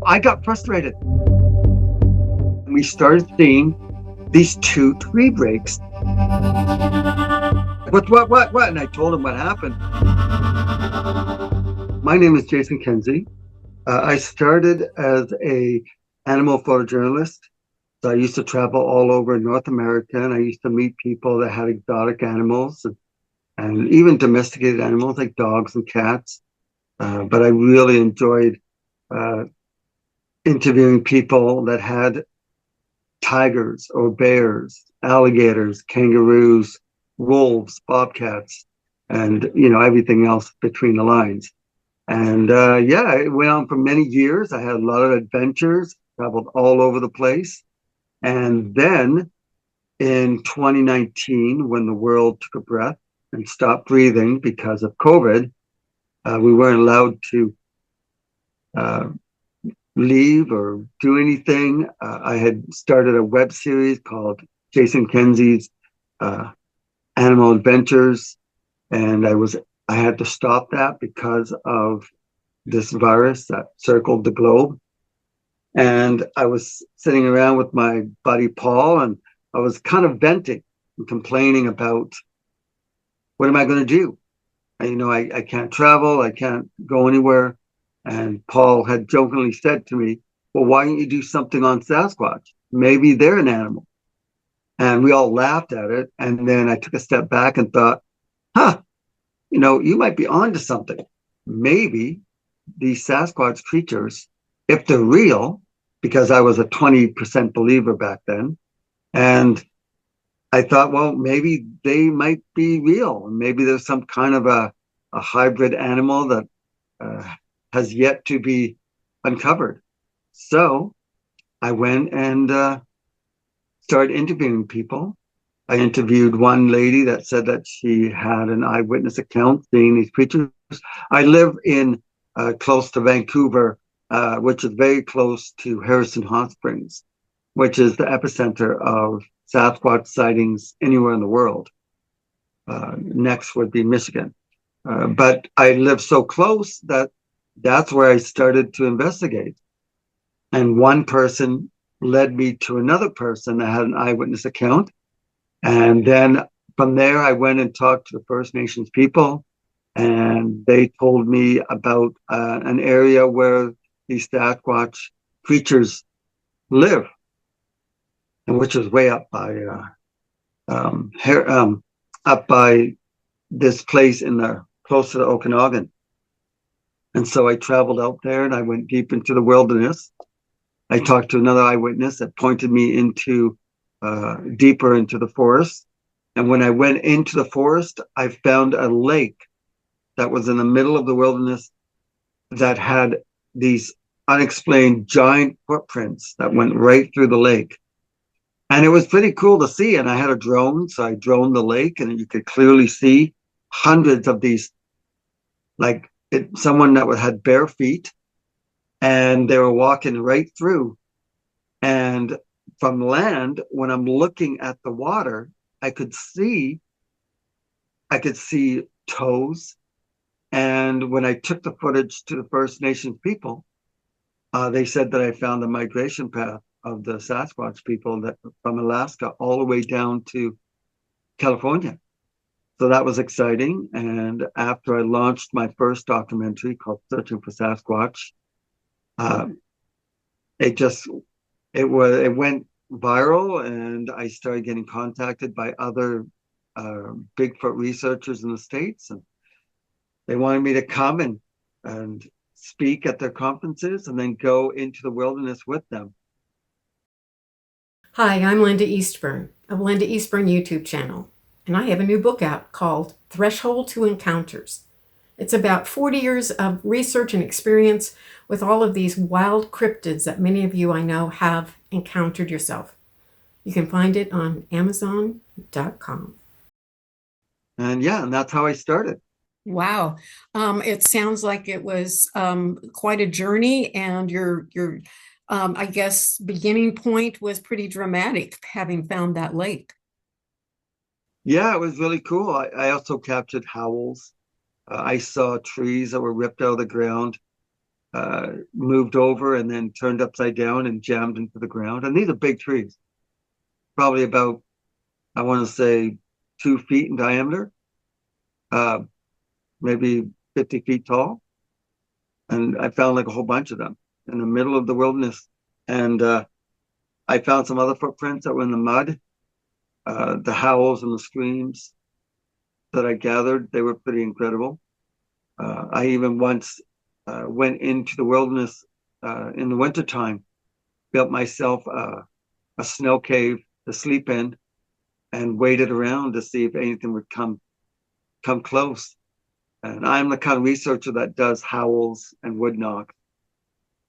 I got frustrated. We started seeing these two tree breaks. What? And I told him what happened. My name is Jason Kenzie. I started as a animal photojournalist. So I used to travel all over North America, and I used to meet people that had exotic animals and even domesticated animals like dogs and cats. But I really enjoyed interviewing people that had tigers or bears, alligators, kangaroos, wolves, bobcats, and everything else between the lines. And it went on for many years. I had a lot of adventures, traveled all over the place. And then in 2019, when the world took a breath and stopped breathing because of COVID, we weren't allowed to leave or do anything. I had started a web series called Jason Kenzie's Animal Adventures, and I had to stop that because of this virus that circled the globe. And I was sitting around with my buddy Paul, and I was kind of venting and complaining about what am I going to do? And, I can't travel, I can't go anywhere. And Paul had jokingly said to me, well, why don't you do something on Sasquatch? Maybe they're an animal. And we all laughed at it. And then I took a step back and thought, you might be onto something. Maybe these Sasquatch creatures, if they're real, because I was a 20% believer back then, and I thought, well, maybe they might be real. Maybe there's some kind of a hybrid animal that has yet to be uncovered. So I went and started interviewing people. I interviewed one lady that said that she had an eyewitness account seeing these creatures. I live in close to Vancouver, which is very close to Harrison Hot Springs, which is the epicenter of Sasquatch sightings anywhere in the world. Next would be Michigan. But I live so close that's where I started to investigate. And one person led me to another person that had an eyewitness account. And then from there, I went and talked to the First Nations people, and they told me about an area where these Sasquatch creatures live, and which is way up by this place close to the Okanagan. And so I traveled out there and I went deep into the wilderness. I talked to another eyewitness that pointed me deeper into the forest. And when I went into the forest, I found a lake that was in the middle of the wilderness that had these unexplained giant footprints that went right through the lake. And it was pretty cool to see. And I had a drone, so I droned the lake, and you could clearly see hundreds of these, someone that had bare feet, and they were walking right through. And from land, when I'm looking at the water, I could see toes. And when I took the footage to the First Nations people, they said that I found the migration path of the Sasquatch people that from Alaska all the way down to California. So that was exciting. And after I launched my first documentary called Searching for Sasquatch, it went viral, and I started getting contacted by other Bigfoot researchers in the States, and they wanted me to come and speak at their conferences and then go into the wilderness with them. Hi, I'm Linda Eastburn of Linda Eastburn YouTube channel, and I have a new book out called Threshold to Encounters. It's about 40 years of research and experience with all of these wild cryptids that many of you I know have encountered yourself. You can find it on Amazon.com. And that's how I started. Wow. It sounds like it was quite a journey, and your I guess, beginning point was pretty dramatic, having found that lake. Yeah, it was really cool. I also captured howls. I saw trees that were ripped out of the ground. moved over and then turned upside down and jammed into the ground. And these are big trees, probably about, I want to say, 2 feet in diameter, uh, maybe 50 feet tall. And I found like a whole bunch of them in the middle of the wilderness. And I found some other footprints that were in the mud. The howls and the screams that I gathered, they were pretty incredible. I even once went into the wilderness in the wintertime, built myself a snow cave to sleep in, and waited around to see if anything would come close. And I'm the kind of researcher that does howls and wood knock.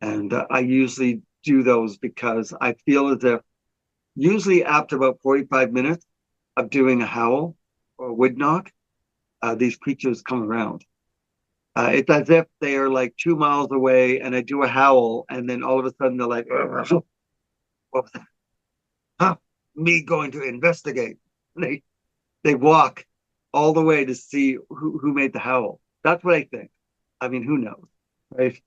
And I usually do those because I feel as if usually after about 45 minutes of doing a howl or wood knock, these creatures come around. It's as if they are like 2 miles away and I do a howl and then all of a sudden they're like, what was that? Huh? Me going to investigate. They they walk all the way to see who made the howl. That's what I think. I mean, who knows, right?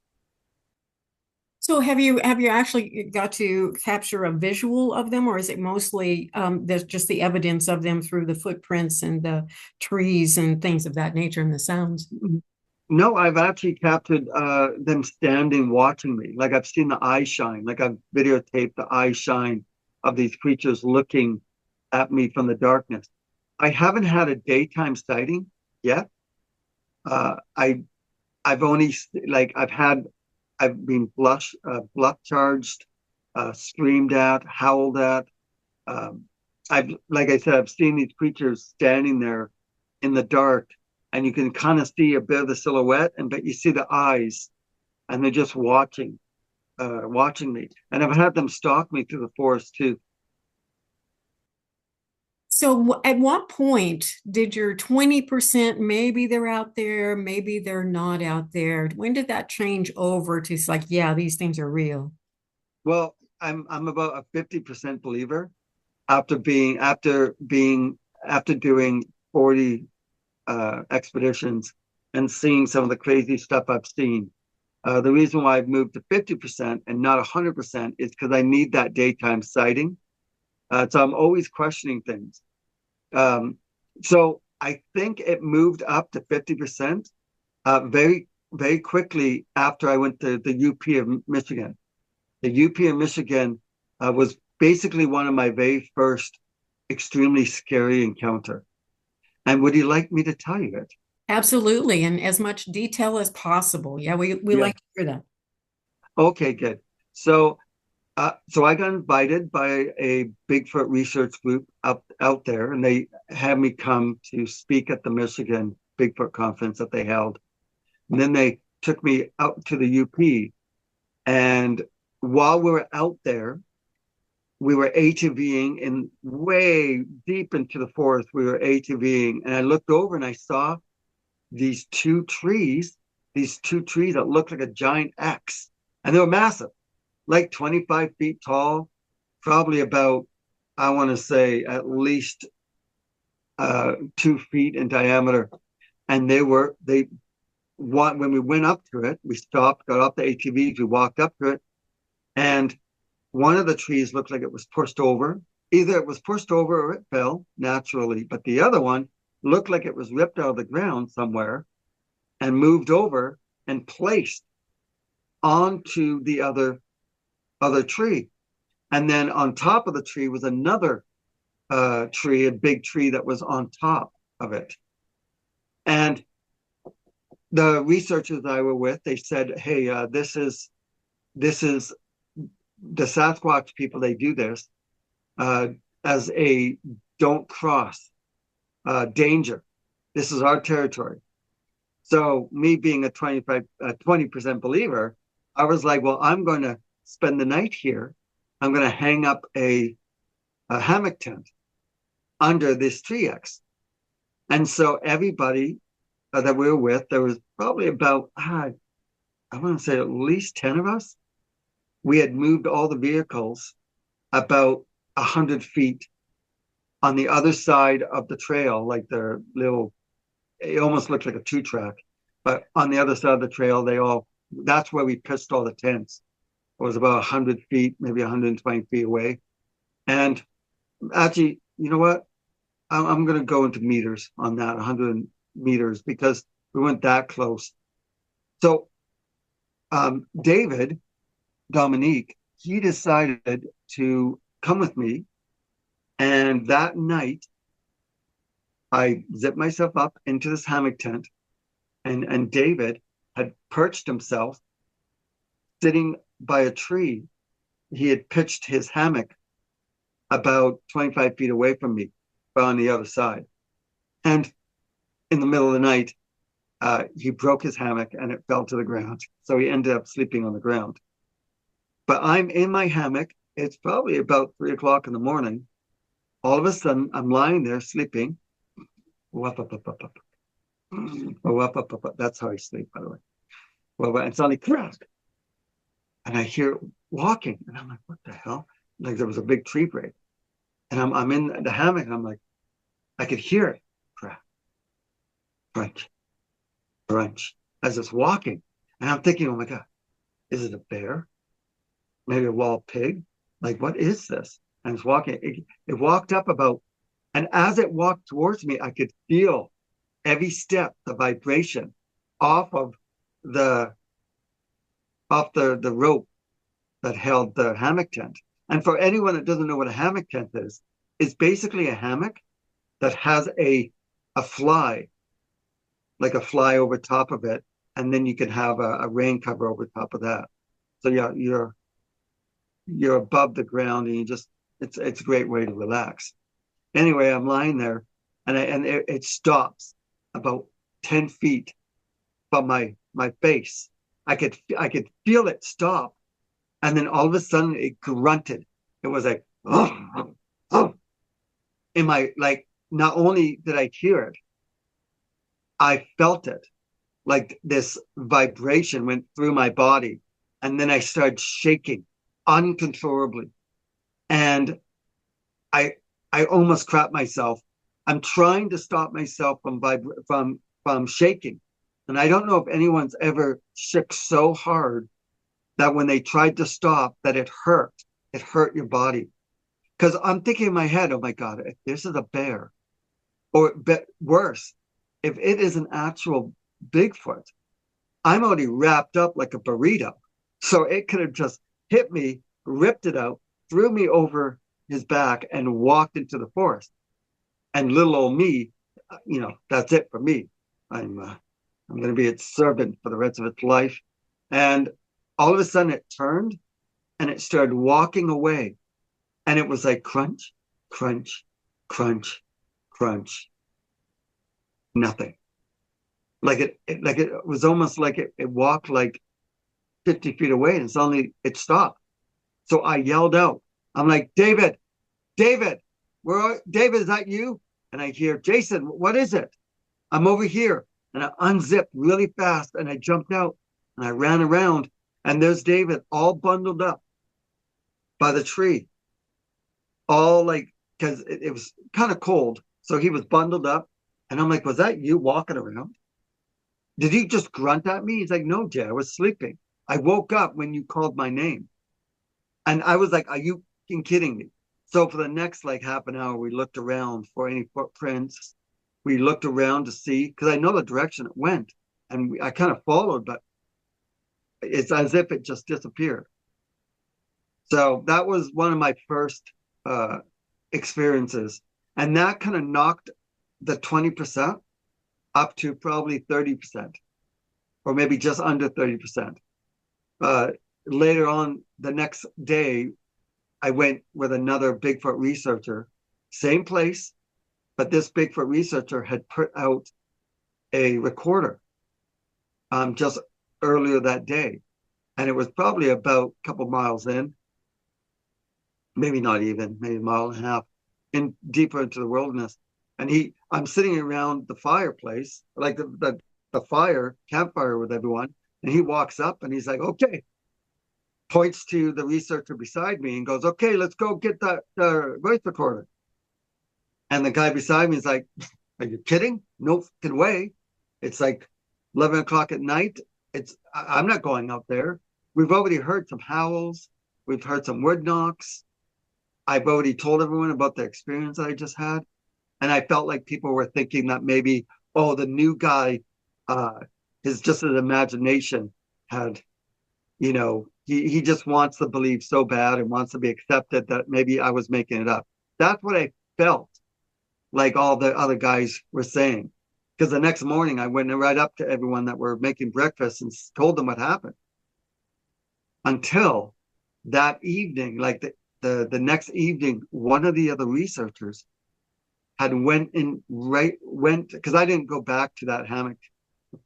So have you actually got to capture a visual of them, or is it mostly there's just the evidence of them through the footprints and the trees and things of that nature and the sounds? No, I've actually captured them standing watching me. Like I've seen the eye shine, like I've videotaped the eye shine of these creatures looking at me from the darkness. I haven't had a daytime sighting yet. I I've only like I've been bluff charged, screamed at, howled at. Um, I've like I said, I've seen these creatures standing there in the dark, and you can kind of see a bit of the silhouette, and but you see the eyes, and they're just watching me. And I've had them stalk me through the forest too. So at what point did your 20% maybe they're out there, maybe they're not out there? When did that change over to it's like, yeah, these things are real? Well, I'm about a 50% believer after doing 40 expeditions and seeing some of the crazy stuff I've seen. The reason why I've moved to 50% and not 100% is because I need that daytime sighting. So I'm always questioning things. Um, so I think it moved up to 50% very, very quickly after I went to the UP of Michigan. The UP of Michigan was basically one of my very first extremely scary encounter. And would you like me to tell you it? Absolutely, and as much detail as possible. Yeah, we Yeah. like to hear that. Okay, good. So I got invited by a Bigfoot research group out there, and they had me come to speak at the Michigan Bigfoot conference that they held. And then they took me out to the UP. And while we were out there, we were ATVing in way deep into the forest. We were ATVing, and I looked over and I saw these these two trees that looked like a giant X, and they were massive, like 25 feet tall, probably about, I want to say, at least 2 feet in diameter. And when we went up to it, we stopped, got off the ATVs, we walked up to it, and one of the trees looked like it was pushed over. Either it was pushed over or it fell naturally, but the other one looked like it was ripped out of the ground somewhere and moved over and placed onto the other tree. And then on top of the tree was another tree, a big tree that was on top of it. And the researchers I were with, they said, "Hey, this is the Sasquatch people. They do this uh, as a don't cross danger. This is our territory." So me being a 20% believer, I was like, well, I'm going to spend the night here. I'm going to hang up a hammock tent under this tree X. And so everybody that we were with, there was probably about, I want to say at least 10 of us. We had moved all the vehicles about 100 feet on the other side of the trail, like the little, it almost looked like a two track, but on the other side of the trail, they all that's where we pitched all the tents. It was about 100 feet, maybe 120 feet away. And actually, you know what? I'm going to go into meters on that, 100 meters, because we went that close. So David, Dominique, he decided to come with me. And that night, I zipped myself up into this hammock tent, and David had perched himself sitting by a tree. He had pitched his hammock about 25 feet away from me, but on the other side. And in the middle of the night, he broke his hammock and it fell to the ground. So he ended up sleeping on the ground. But I'm in my hammock. It's probably about 3 o'clock in the morning. All of a sudden, I'm lying there sleeping. That's how I sleep, by the way. Well, and suddenly, crack, and I hear walking, and I'm like, "What the hell?" Like there was a big tree break, and I'm in the hammock, and I'm like, I could hear it, crack, crunch, crunch, as it's walking, and I'm thinking, "Oh my God, is it a bear? Maybe a wild pig? Like what is this?" And it's walking. It walked up about, and as it walked towards me, I could feel every step, the vibration off of the the rope that held the hammock tent. And for anyone that doesn't know what a hammock tent is, it's basically a hammock that has a fly, like a fly over top of it, and then you can have a rain cover over top of that. So yeah, you're above the ground, and you just it's a great way to relax. Anyway, I'm lying there, and it stops about 10 feet from my face. I could feel it stop, and then all of a sudden it grunted. It was like, oh, oh. In my, like, not only did I hear it, I felt it. Like this vibration went through my body, and then I started shaking uncontrollably. And I I almost crapped myself. I'm trying to stop myself from shaking. And I don't know if anyone's ever shook so hard that when they tried to stop, that it hurt. It hurt your body. Because I'm thinking in my head, oh my God, if this is a bear, or worse, if it is an actual Bigfoot, I'm already wrapped up like a burrito. So it could have just hit me, ripped it out, threw me over his back, and walked into the forest. And little old me, that's it for me. I'm going to be its servant for the rest of its life. And all of a sudden it turned and it started walking away. And it was like crunch, crunch, crunch, crunch. Nothing. Like it was almost like it walked like 50 feet away, and suddenly it stopped. So I yelled out. I'm like, David, David, David, is that you? And I hear, Jason, what is it? I'm over here. And I unzipped really fast and I jumped out and I ran around, and there's David all bundled up by the tree. All like, because it was kind of cold. So he was bundled up. And I'm like, was that you walking around? Did he just grunt at me? He's like, no, Jay, I was sleeping. I woke up when you called my name. And I was like, are you kidding me? So for the next like half an hour, we looked around for any footprints. We looked around to see, because I know the direction it went. And I kind of followed, but it's as if it just disappeared. So that was one of my first experiences. And that kind of knocked the 20% up to probably 30%, or maybe just under 30%. Later on, the next day, I went with another Bigfoot researcher, same place, but this Bigfoot researcher had put out a recorder just earlier that day. And it was probably about a couple miles in, maybe not even, maybe a mile and a half, in deeper into the wilderness. And I'm sitting around the fireplace, like the fire, campfire with everyone. And he walks up and he's like, okay, points to the researcher beside me and goes, okay, let's go get that voice recorder. And the guy beside me is like, are you kidding? No fucking way. It's like 11 o'clock at night. I'm not going out there. We've already heard some howls. We've heard some wood knocks. I've already told everyone about the experience that I just had. And I felt like people were thinking that maybe, oh, the new guy, uh, is just his imagination had, he just wants to believe so bad and wants to be accepted that maybe I was making it up. That's what I felt like all the other guys were saying. Because the next morning I went right up to everyone that were making breakfast and told them what happened. Until that evening, like the next evening, one of the other researchers had went because I didn't go back to that hammock,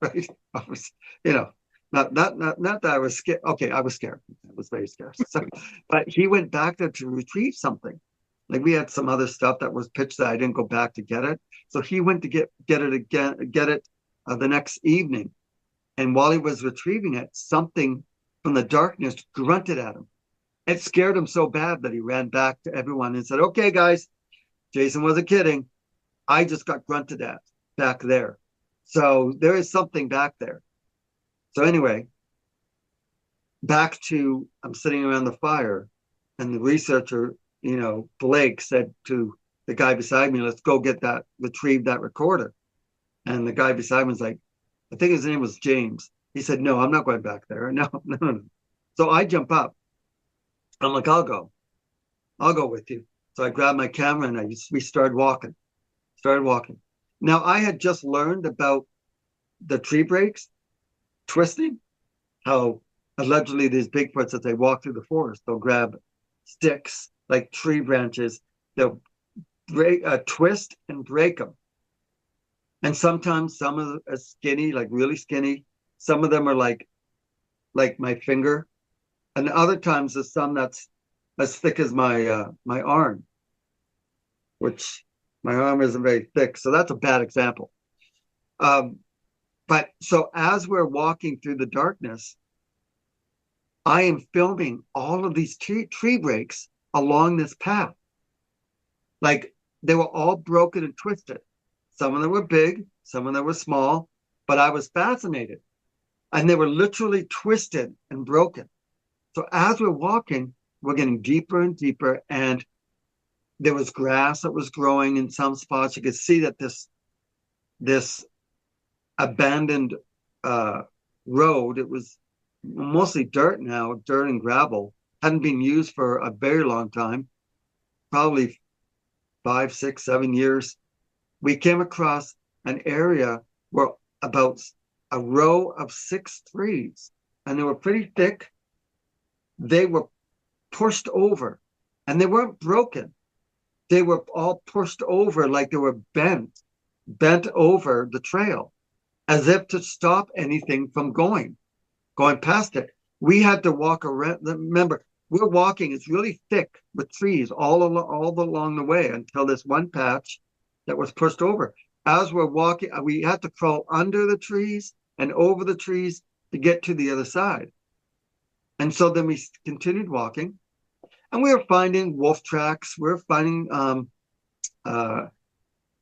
right? I was, you know, not that I was scared. Okay, I was scared. I was very scared. So, but he went back there to retrieve something. Like we had some other stuff that was pitched that I didn't go back to get it. So he went to get it again, get it the next evening. And while he was retrieving it, something from the darkness grunted at him. It scared him so bad that he ran back to everyone and said, "Okay, guys, Jason wasn't kidding. I just got grunted at back there. So there is something back there." So anyway, back to I'm sitting around the fire, and the researcher, Blake said to the guy beside me, "Let's go retrieve that recorder." And the guy beside me was like, I think his name was James. He said, "No, I'm not going back there. No, no, no." So I jump up. I'm like, I'll go with you. So I grabbed my camera and we started walking. Started walking. Now I had just learned about the tree breaks twisting, how allegedly these Bigfoots, as they walk through the forest, they'll grab sticks like tree branches, they'll twist and break them. And sometimes some of them are skinny, like really skinny. Some of them are like my finger, and other times there's some that's as thick as my arm, which my arm isn't very thick, so that's a bad example. Um, but so as we're walking through the darkness, I am filming all of these tree breaks along this path. Like they were all broken and twisted. Some of them were big, some of them were small, but I was fascinated. And they were literally twisted and broken. So as we're walking, we're getting deeper and deeper. And there was grass that was growing in some spots. You could see that this abandoned road, it was mostly dirt now, dirt and gravel, hadn't been used for a very long time, probably 5, 6, 7 years. We came across an area where about a row of 6 trees, and they were pretty thick. They were pushed over, and they weren't broken. They were all pushed over like they were bent over the trail, as if to stop anything from going past it. We had to walk around. Remember, we're walking, it's really thick with trees all along the way until this one patch that was pushed over. As we're walking, we had to crawl under the trees and over the trees to get to the other side. And so then we continued walking, and we were finding wolf tracks. We were finding a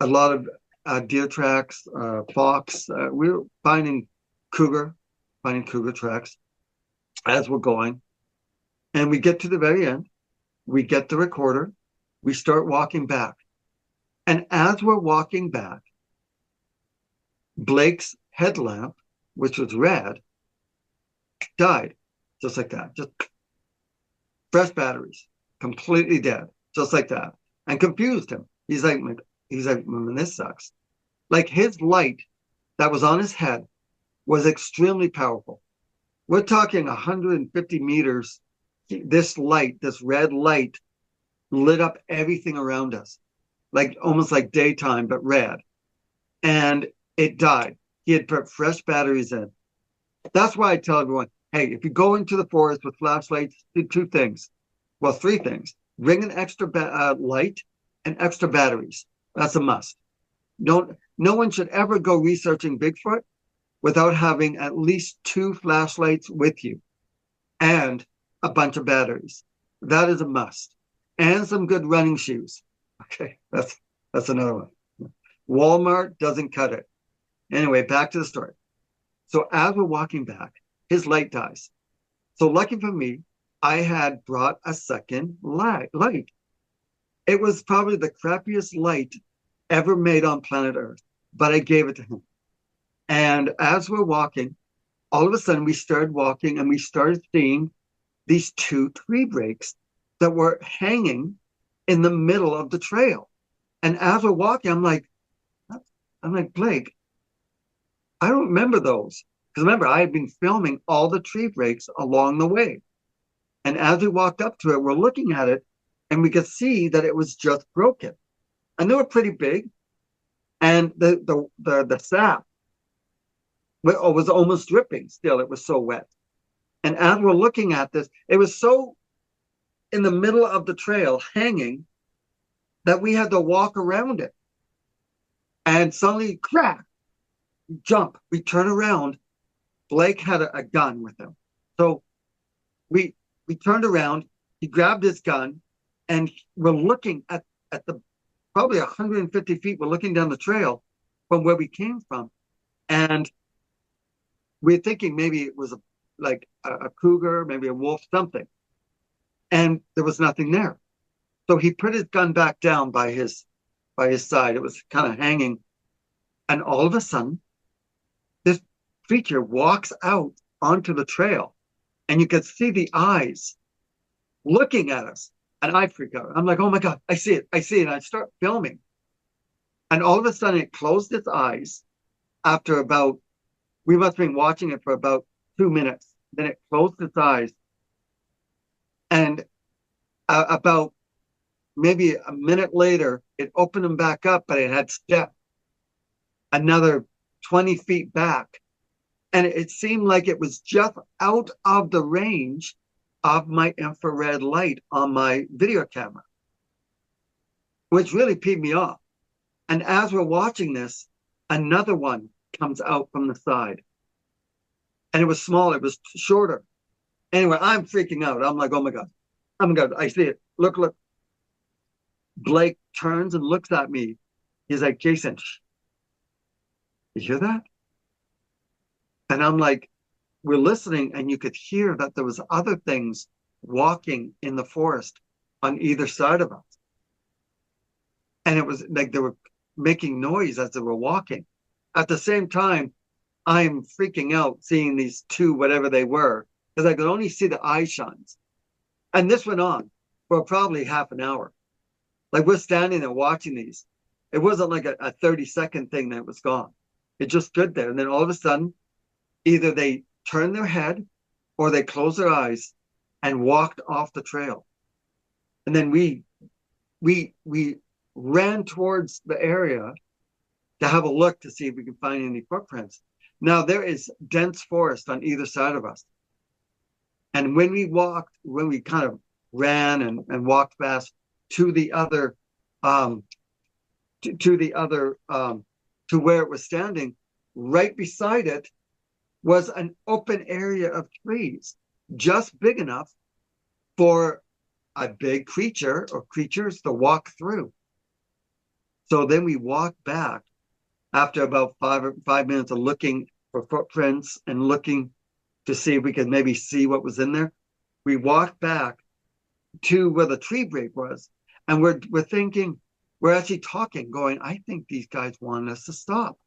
lot of deer tracks, fox. We were finding cougar tracks as we're going. And we get to the very end. We get the recorder. We start walking back. And as we're walking back, Blake's headlamp, which was red, died. Just like that. Just fresh batteries, completely dead, just like that. And confused him. He's like, this sucks. Like his light that was on his head was extremely powerful. We're talking 150 meters. This light, this red light, lit up everything around us, like almost like daytime, but red. And it died. He had put fresh batteries in. That's why I tell everyone, hey, if you go into the forest with flashlights, do 2 things. Well, 3 things. Bring an extra light and extra batteries. That's a must. No one should ever go researching Bigfoot without having at least 2 flashlights with you and a bunch of batteries. That is a must. And some good running shoes. Okay, that's another one. Walmart doesn't cut it. Anyway, back to the story. So as we're walking back, his light dies. So lucky for me, I had brought a second light. It was probably the crappiest light ever made on planet Earth, but I gave it to him. And as we're walking, all of a sudden we started walking and we started seeing these two tree breaks that were hanging in the middle of the trail. And as we're walking, I'm like, Blake, I don't remember those. Because remember, I had been filming all the tree breaks along the way. And as we walked up to it, we're looking at it and we could see that it was just broken. And they were pretty big. And the sap was almost dripping still. It was so wet. And as we're looking at this, it was so in the middle of the trail hanging that we had to walk around it. And suddenly, crack, jump, we turn around. Blake had a gun with him. So we turned around, he grabbed his gun, and we're looking at the probably 150 feet. We're looking down the trail from where we came from. And we're thinking maybe it was like a cougar, maybe a wolf, something. And there was nothing there. So he put his gun back down by his side. It was kind of hanging. And all of a sudden, this creature walks out onto the trail. And you could see the eyes looking at us. And I freak out. I'm like, oh my God, I see it. I see it. And I start filming. And all of a sudden, it closed its eyes after we must have been watching it for about 2 minutes. Then it closed its eyes. And about maybe a minute later, it opened them back up, but it had stepped another 20 feet back. And it seemed like it was just out of the range of my infrared light on my video camera, which really peed me off. And as we're watching this, another one comes out from the side. And it was smaller, it was shorter. Anyway, I'm freaking out. I'm like, oh my God, I see it. Look. Blake turns and looks at me. He's like, Jason, shh, you hear that? And I'm like, we're listening, and you could hear that there was other things walking in the forest on either side of us. And it was like they were making noise as they were walking. At the same time, I'm freaking out seeing these two, whatever they were, because I could only see the eye shines. And this went on for probably half an hour. Like we're standing there watching these. It wasn't like a 30-second thing that was gone. It just stood there. And then all of a sudden, either they turned their head or they closed their eyes and walked off the trail. And then we ran towards the area to have a look to see if we could find any footprints. Now there is dense forest on either side of us. And when we kind of ran and walked fast to the other, to where it was standing, right beside it was an open area of trees, just big enough for a big creature or creatures to walk through. So then we walked back after about 5 minutes of looking for footprints and looking to see if we could maybe see what was in there. We walked back to where the tree break was, and we're thinking, we're actually talking, going, I think these guys wanted us to stop.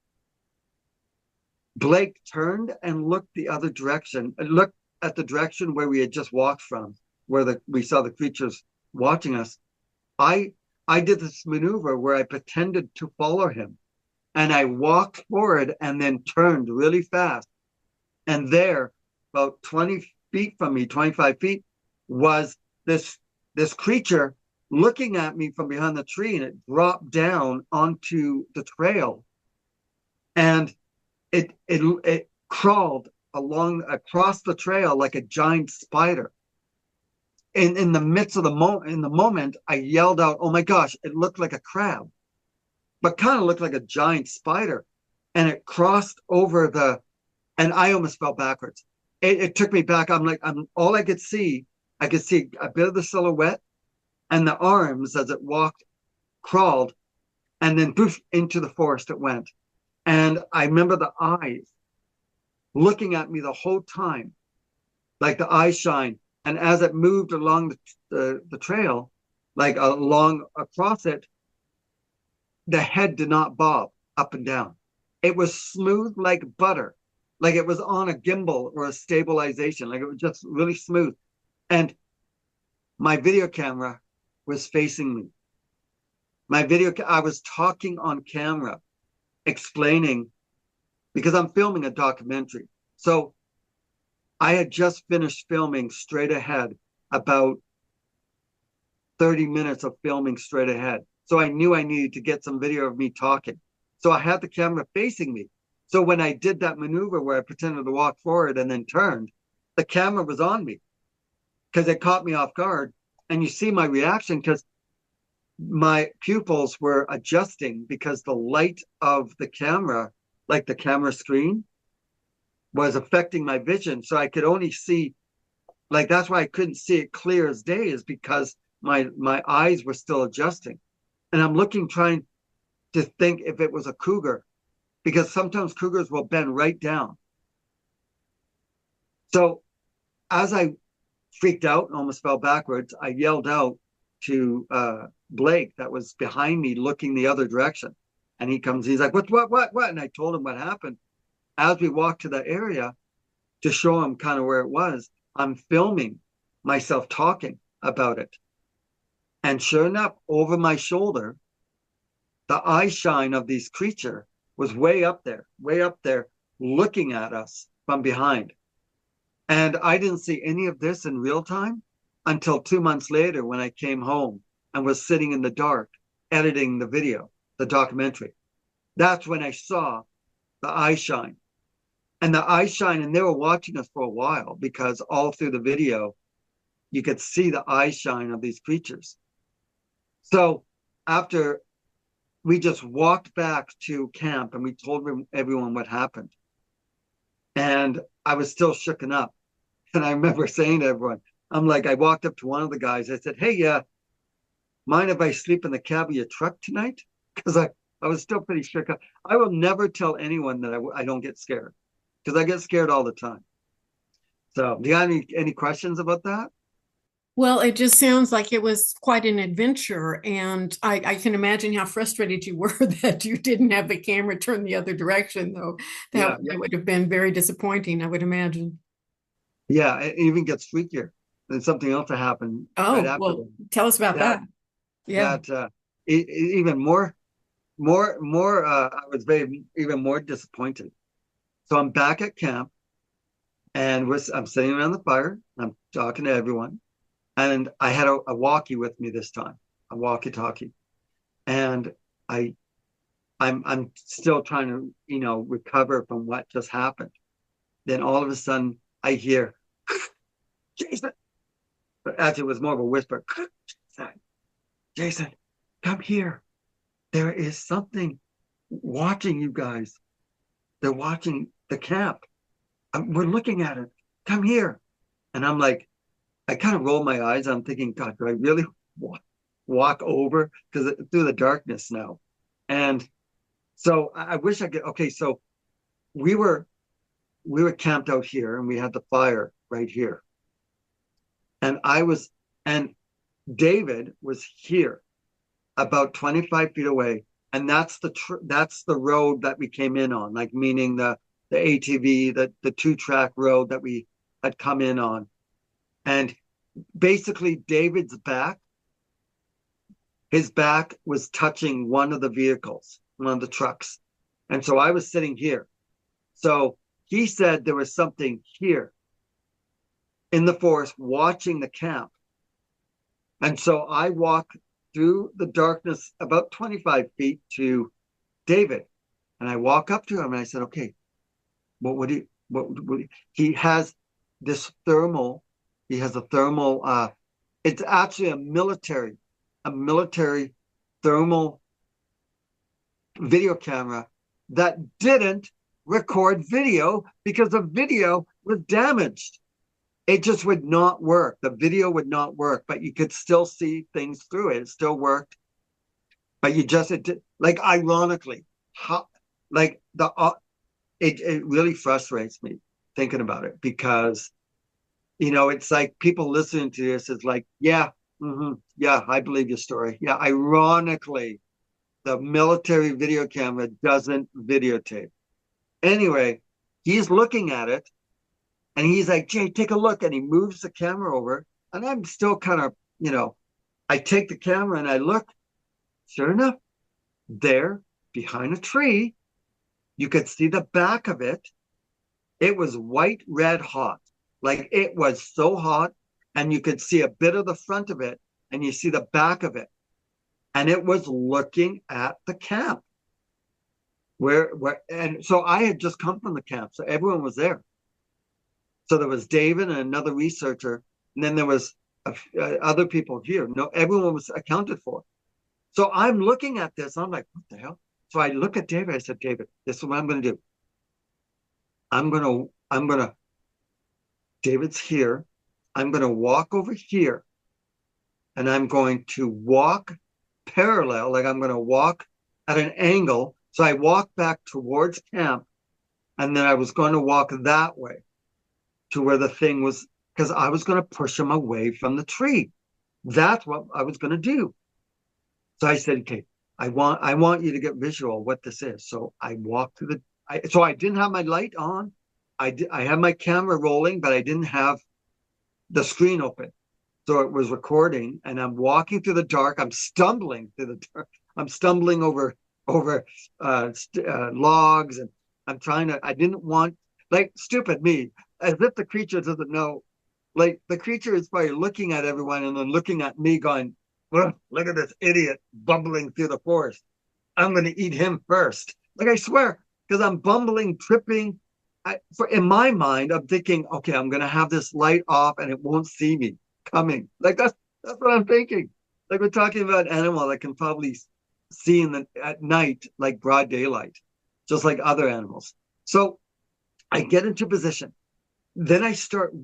Blake turned and looked the other direction, and looked at the direction where we had just walked from, where we saw the creatures watching us. I did this maneuver where I pretended to follow him, and I walked forward and then turned really fast. And there, about 20 feet from me, 25 feet, was this creature looking at me from behind the tree, and it dropped down onto the trail. And it crawled across the trail like a giant spider. In the midst of the moment, I yelled out, "Oh my gosh!" It looked like a crab, but kind of looked like a giant spider, and it crossed over and I almost fell backwards. It took me back. All I could see a bit of the silhouette and the arms as it crawled, and then poof, into the forest it went. And I remember the eyes looking at me the whole time, like the eye shine. And as it moved along the trail, like along across it, the head did not bob up and down. It was smooth like butter, like it was on a gimbal or a stabilization, like it was just really smooth. And my video camera was facing me. I was talking on camera, explaining, because I'm filming a documentary. So I had just finished filming straight ahead, about 30 minutes of filming straight ahead. So I knew I needed to get some video of me talking. So I had the camera facing me. So when I did that maneuver where I pretended to walk forward and then turned, the camera was on me because it caught me off guard. And you see my reaction because my pupils were adjusting because the light of the camera, like the camera screen, was affecting my vision. So I could only see, like, that's why I couldn't see it clear as day, is because my eyes were still adjusting. And I'm looking, trying to think if it was a cougar, because sometimes cougars will bend right down. So as I freaked out and almost fell backwards, I yelled out to Blake, that was behind me, looking the other direction. And he comes, he's like, what? And I told him what happened. As we walked to the area to show him kind of where it was, I'm filming myself talking about it. And sure enough, over my shoulder, the eye shine of this creature was way up there, looking at us from behind. And I didn't see any of this in real time until 2 months later when I came home and was sitting in the dark editing the video, the documentary. That's when I saw the eye shine. And the eye shine, and they were watching us for a while because all through the video, you could see the eye shine of these creatures. So after, we just walked back to camp and we told everyone what happened. And I was still shooken up. And I remember saying to everyone, I'm like, I walked up to one of the guys. I said, hey, mind if I sleep in the cab of your truck tonight? Because I was still pretty shook up. I will never tell anyone that I don't get scared, because I get scared all the time. So do you have any questions about that? Well, it just sounds like it was quite an adventure, and I can imagine how frustrated you were that you didn't have the camera turned the other direction, though. Yeah, That would have been very disappointing, I would imagine. yeah. It even gets freakier. Then something else happened right Oh, after well, tell us about that. that. Yeah. That even more. I was very even more disappointed. So I'm back at camp, and I'm sitting around the fire. I'm talking to everyone, and I had a walkie with me this time, a walkie-talkie, and I'm still trying to recover from what just happened. Then all of a sudden I hear Jason. Actually, it was more of a whisper. Jason, come here. There is something watching you guys. They're watching the camp. We're looking at it. Come here. And I'm like, I kind of roll my eyes. I'm thinking, God, do I really walk over? Because through the darkness now. And so I wish I could. Okay, so we were camped out here, and we had the fire right here. And David was here, about 25 feet away. And that's the road that we came in on, like meaning the ATV, the 2-track road that we had come in on. And basically David's back, his back was touching one of the vehicles, one of the trucks. And so I was sitting here. So he said there was something here in the forest watching the camp. And so I walk through the darkness about 25 feet to David. And I walk up to him and I said, okay, what he has this thermal, it's actually a military thermal video camera that didn't record video because the video was damaged. It just would not work. The video would not work, but you could still see things through it. It still worked. But it did, like, ironically, how, like it really frustrates me thinking about it because, it's like people listening to this is like, yeah, yeah, I believe your story. Yeah, ironically, the military video camera doesn't videotape. Anyway, he's looking at it and he's like, Jay, take a look. And he moves the camera over. And I'm still kind of, I take the camera and I look. Sure enough, there behind a tree, you could see the back of it. It was white, red hot. Like it was so hot. And you could see a bit of the front of it and you see the back of it. And it was looking at the camp. And so I had just come from the camp. So everyone was there. So there was David and another researcher. And then there was other people here. No, everyone was accounted for. So I'm looking at this. I'm like, what the hell? So I look at David. I said, David, this is what I'm going to do. David's here. I'm going to walk over here and I'm going to walk parallel. Like I'm going to walk at an angle. So I walked back towards camp and then I was going to walk that way to where the thing was, because I was going to push him away from the tree. That's what I was going to do. So I said, okay, I want you to get visual what this is. So I walked through so I didn't have my light on. I had my camera rolling, but I didn't have the screen open. So it was recording and I'm walking through the dark. I'm stumbling through the dark. I'm stumbling over logs and I didn't want, like stupid me, as if the creature doesn't know. Like the creature is probably looking at everyone and then looking at me going, well, look at this idiot bumbling through the forest. I'm going to eat him first. Like I swear, because I'm bumbling, tripping. In my mind, I'm thinking, okay, I'm going to have this light off and it won't see me coming. Like that's what I'm thinking. Like we're talking about an animal that can probably see at night, like broad daylight, just like other animals. So I get into position. Then I start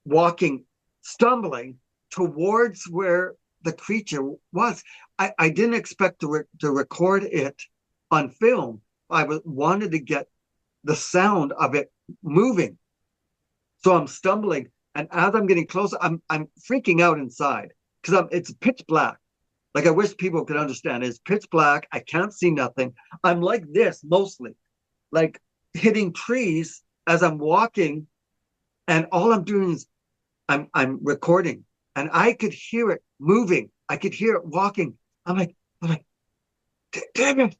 walking, stumbling towards where the creature was. I didn't expect to record it on film. I wanted to get the sound of it moving. So I'm stumbling, and as I'm getting closer, I'm freaking out inside because it's pitch black. Like I wish people could understand. It's pitch black. I can't see nothing. I'm like this mostly, like hitting trees as I'm walking, and all I'm doing is I'm recording, and I could hear it moving. I could hear it walking. I'm like, David,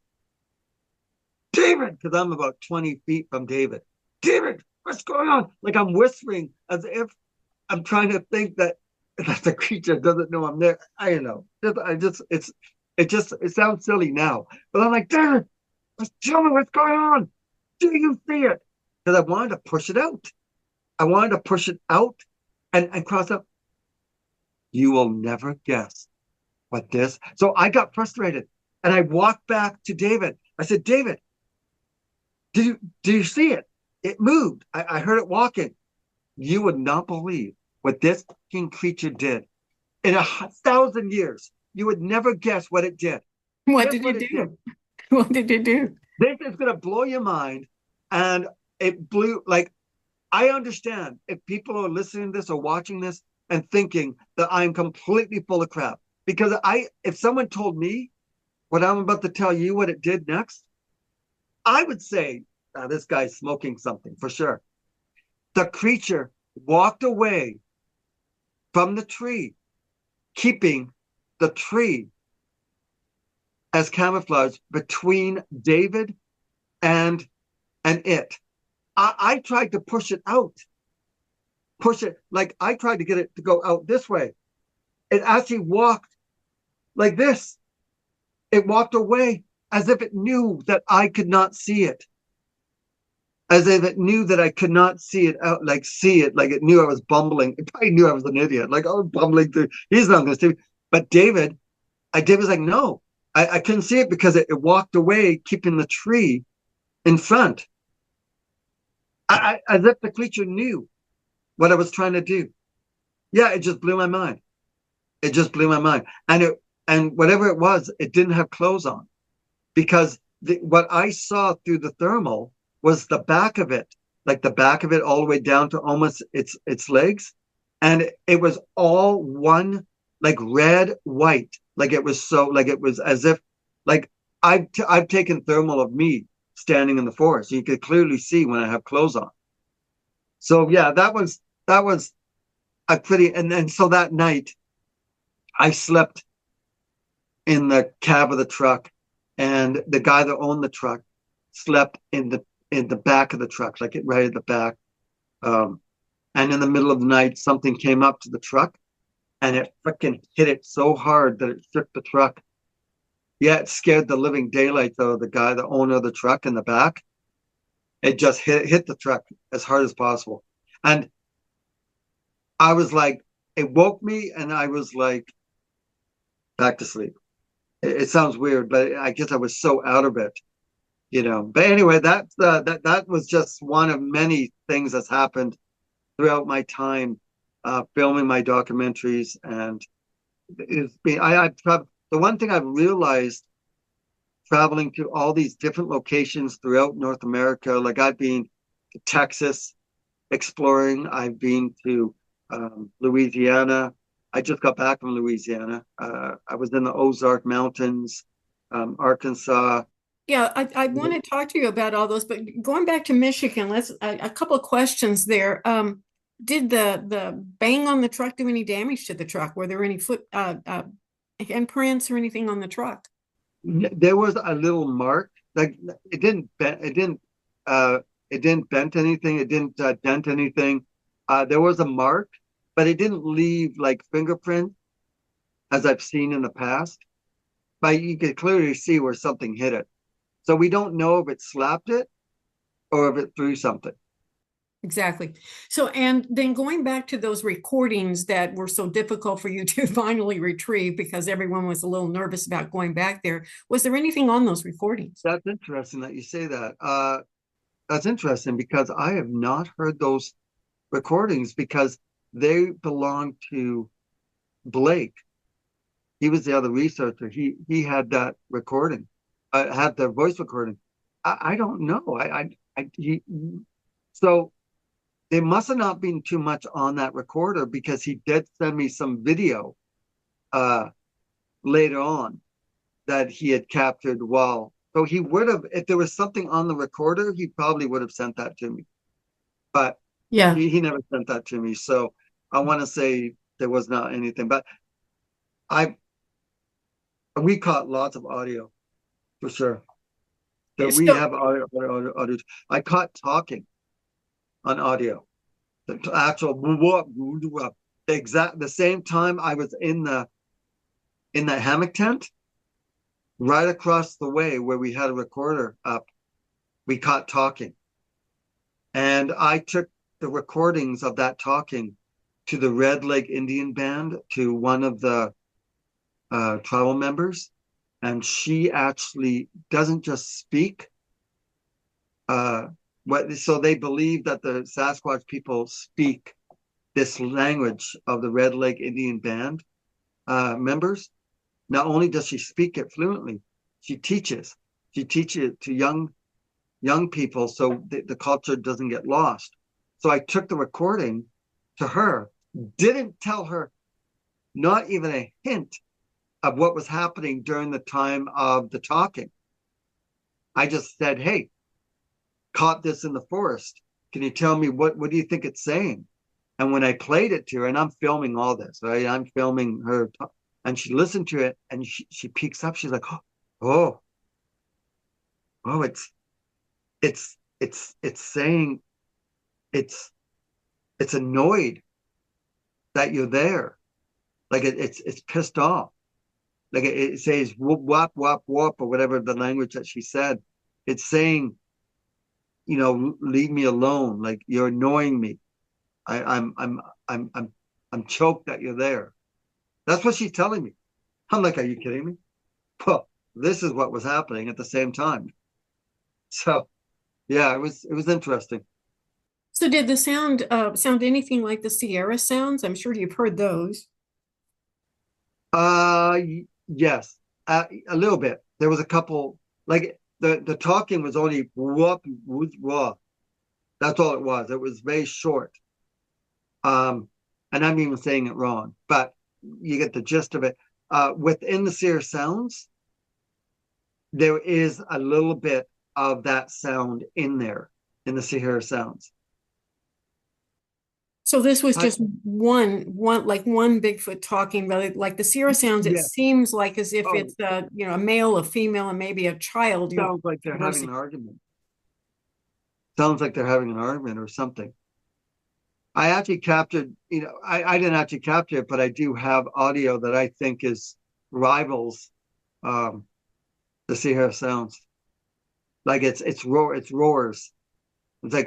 because I'm about 20 feet from David. David, what's going on? Like I'm whispering as if I'm trying to think that the creature doesn't know I'm there. I don't know. It sounds silly now, but I'm like, David, tell me what's going on. Do you see it? Because I wanted to push it out. I wanted to push it out and cross up. You will never guess what this. So I got frustrated and I walked back to David. I said, David, do you see it? It moved. I heard it walking. You would not believe what this fucking creature did. In 1,000 years, you would never guess what it did. What did you do? What did you do? This is going to blow your mind. And it blew, like, I understand if people are listening to this or watching this and thinking that I'm completely full of crap. Because if someone told me what I'm about to tell you, what it did next, I would say, this guy's smoking something for sure. The creature walked away from the tree, keeping the tree as camouflage between David and it. I tried to push it out. Like I tried to get it to go out this way. It actually walked like this. It walked away as if it knew that I could not see it. As if it knew that I could not see it out, like it knew I was bumbling. It probably knew I was an idiot. Like I was bumbling through. He's not going to see me. But David was like, no, I couldn't see it because it walked away, keeping the tree in front. As if the creature knew what I was trying to do. Yeah, it just blew my mind. It just blew my mind. And whatever it was, it didn't have clothes on, because what I saw through the thermal was the back of it, like the back of it all the way down to almost its legs. And it was all one, like red, white. Like it was so, like it was as if, like I've taken thermal of me standing in the forest. You could clearly see when I have clothes on. So yeah, that was a pretty, and then so that night I slept in the cab of the truck, and the guy that owned the truck slept in the back of the truck, like it right at the back. Um, and in the middle of the night, something came up to the truck, and it freaking hit it so hard that it shook the truck. Yeah, it scared the living daylights out of the guy, the owner of the truck in the back. It just hit the truck as hard as possible, and I was like, it woke me, and I was like, back to sleep. It sounds weird, but I guess I was so out of it. But anyway, that was just one of many things that's happened throughout my time filming my documentaries. And it's been I've traveled. The one thing I've realized traveling to all these different locations throughout North America, like I've been to Texas exploring, I've been to Louisiana. I just got back from Louisiana. I was in the Ozark Mountains, Arkansas. Yeah, I want to talk to you about all those, but going back to Michigan, let's a couple of questions there. Did the bang on the truck do any damage to the truck? Were there any foot imprints or anything on the truck? There was a little mark, like it didn't bend, it didn't bend anything, it didn't dent anything. There was a mark, but it didn't leave like fingerprint as I've seen in the past. But you could clearly see where something hit it. So we don't know if it slapped it or if it threw something. Exactly. So, and then going back to those recordings that were so difficult for you to finally retrieve because everyone was a little nervous about going back there, was there anything on those recordings? That's interesting that you say that. That's interesting because I have not heard those recordings because they belong to Blake. He was the other researcher. He had that recording, had the voice recording. I don't know. So there must have not been too much on that recorder because he did send me some video uh, later on that he had captured while. So he would have, if there was something on the recorder, he probably would have sent that to me. But Yeah. he never sent that to me. So I want to say there was not anything. But I we caught lots of audio for sure. That we So, have audio. I caught talking on audio. The actual the same time I was in the hammock tent, right across the way where we had a recorder up, we caught talking. And I took the recordings of that talking to the Red Lake Indian Band, to one of the tribal members. And she actually doesn't just speak. So they believe that the Sasquatch people speak this language of the Red Lake Indian Band members. Not only does she speak it fluently, she teaches. She teaches it to young people so the culture doesn't get lost. So I took the recording to her, didn't tell her not even a hint of what was happening during the time of the talking. I just said, "Hey, caught this in the forest. Can you tell me what do you think it's saying?" And when I played it to her, and I'm filming all this, right? I'm filming her, and she listened to it, and she peeks up. She's like, "Oh, oh, it's saying it's it's annoyed that you're there. Like it's pissed off. Like it says whoop whop whop whop or whatever the language that she said. It's saying, leave me alone. Like you're annoying me. I, I'm I'm I'm I'm I'm choked that you're there." That's what she's telling me. I'm like, "Are you kidding me?" Well, this is what was happening at the same time. So yeah, it was interesting. so did the sound sound anything like the Sierra sounds? I'm sure you've heard those. Yes, a little bit. There was a couple like the talking was only whoop, whoop, whoop. That's all it was. It was very short. Um, and I'm even saying it wrong, but you get the gist of it. Within the Seer sounds, there is a little bit of that sound in there in the Sahara sounds. So this was I, just one Bigfoot talking, but like the Sierra sounds, it yeah. seems like as if Oh, it's a male, a female, and maybe a child, sounds like they're having conversing. an argument. Sounds like they're having an argument or something. I actually captured, I didn't actually capture it, but I do have audio that I think is rivals um, the Sahara sounds. Like it's roars. It's like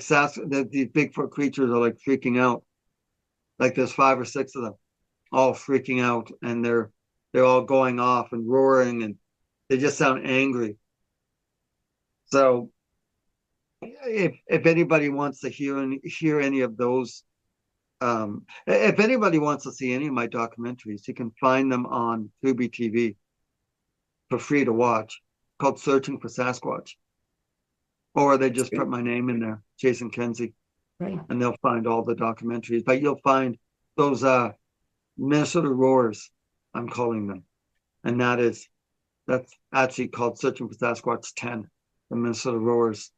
these Bigfoot creatures are like freaking out. Like there's five or six of them, all freaking out, and they're all going off and roaring, and they just sound angry. So if anybody wants to hear any of those, if anybody wants to see any of my documentaries, you can find them on Tubi TV for free to watch, called Searching for Sasquatch, or they That's just put good. my name in there, Jason Kenzie, Right. and they'll find all the documentaries. But you'll find those Minnesota roars, I'm calling them, and that's actually called Searching for Sasquatch 10, the Minnesota roars.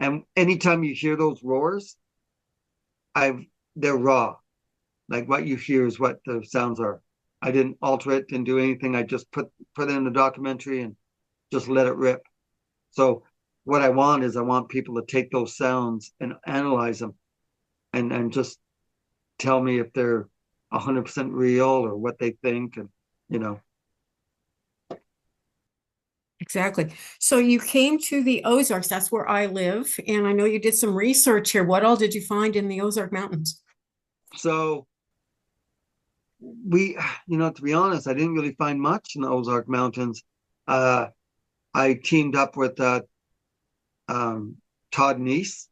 And anytime you hear those roars, I've they're raw. Like what you hear is what the sounds are. I didn't alter it, didn't do anything. I just put it in the documentary and just let it rip. So what I want people to take those sounds and analyze them and just tell me if they're 100% real or what they think. And, you know, Exactly. So you came to the Ozarks. That's where I live, and I know you did some research here. What all did you find in the Ozark Mountains? so we, to be honest, I didn't really find much in the Ozark Mountains. Uh, I teamed up with um, Todd Neese,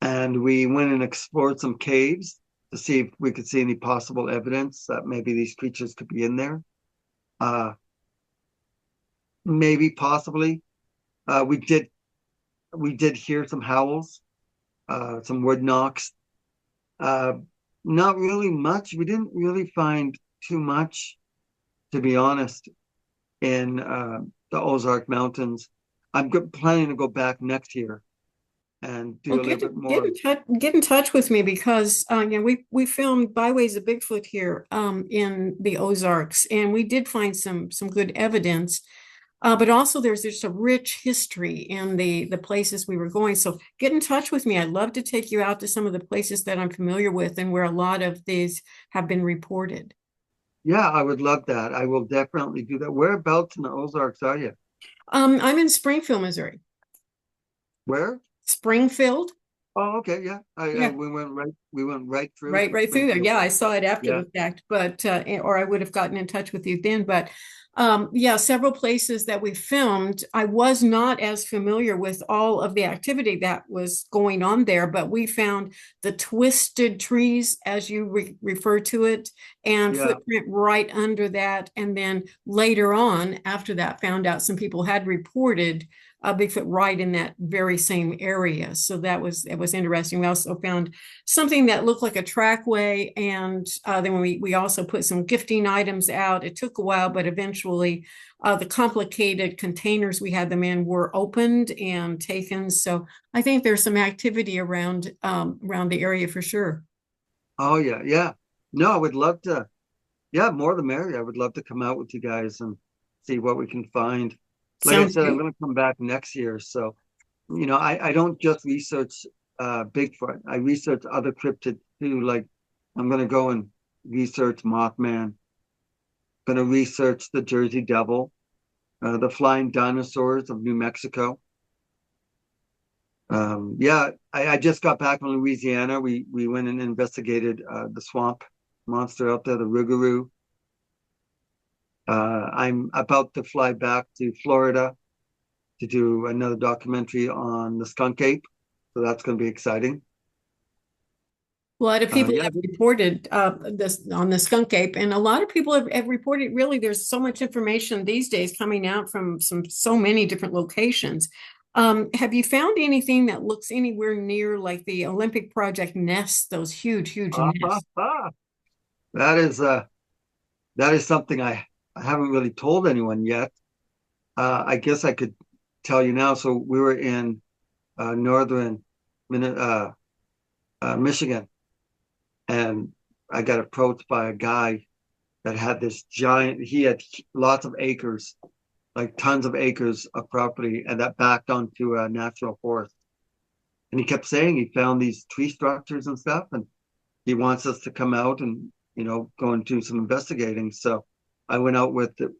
and we went and explored some caves to see if we could see any possible evidence that maybe these creatures could be in there. Uh, Maybe, possibly. Uh, we did we did hear some howls, some wood knocks. Uh, Not really much. We didn't really find too much, to be honest, in the Ozark Mountains. Planning to go back next year and Well, do a little bit get more. in touch with me because we filmed Byways of Bigfoot here in the Ozarks, and we did find some good evidence. But also there's just a rich history in the places we were going. So get in touch with me. I'd love to take you out to some of the places that I'm familiar with and where a lot of these have been reported. Yeah, I would love that. I will definitely do that. Whereabouts in the Ozarks are you? I'm in Springfield, Missouri. Where? Springfield? Oh, okay, yeah. Yeah, We went right through right through there. Springfield. Yeah, I saw it after Yeah, the fact, but or I would have gotten in touch with you then. But yeah, several places that we filmed. I was not as familiar with all of the activity that was going on there, but we found the twisted trees, as you refer to it, and yeah. footprint right under that. And then later on, after that, found out some people had reported a Bigfoot right in that very same area. So it was interesting. We also found something that looked like a trackway. And then we also put some gifting items out. It took a while, but eventually the complicated containers we had them in were opened and taken. So I think there's some activity around the area for sure. Oh, yeah, yeah. No, I would love to. Yeah, more the merrier. I would love to come out with you guys and see what we can find. Like I Sounds said, I'm good. going to come back next year. So, I don't just research Bigfoot. I research other cryptids too. Like I'm going to go and research Mothman. Going to research the Jersey Devil, the flying dinosaurs of New Mexico. Yeah, I just got back from Louisiana. We went and investigated the swamp monster out there, the Rougarou. I'm about to fly back to Florida to do another documentary on the skunk ape. So that's going to be exciting. A lot of people Yeah. have reported this on the skunk ape, and a lot of people have reported. Really, there's so much information these days coming out from so many different locations. Have you found anything that looks anywhere near like the Olympic Project nests, those huge nests? That is that is something I haven't really told anyone yet. I guess I could tell you now. So we were in northern Michigan, and I got approached by a guy that had this giant. He had lots of acres, like tons of acres of property, and that backed onto a national forest. And he kept saying he found these tree structures and stuff, and he wants us to come out and go and do some investigating. So I went out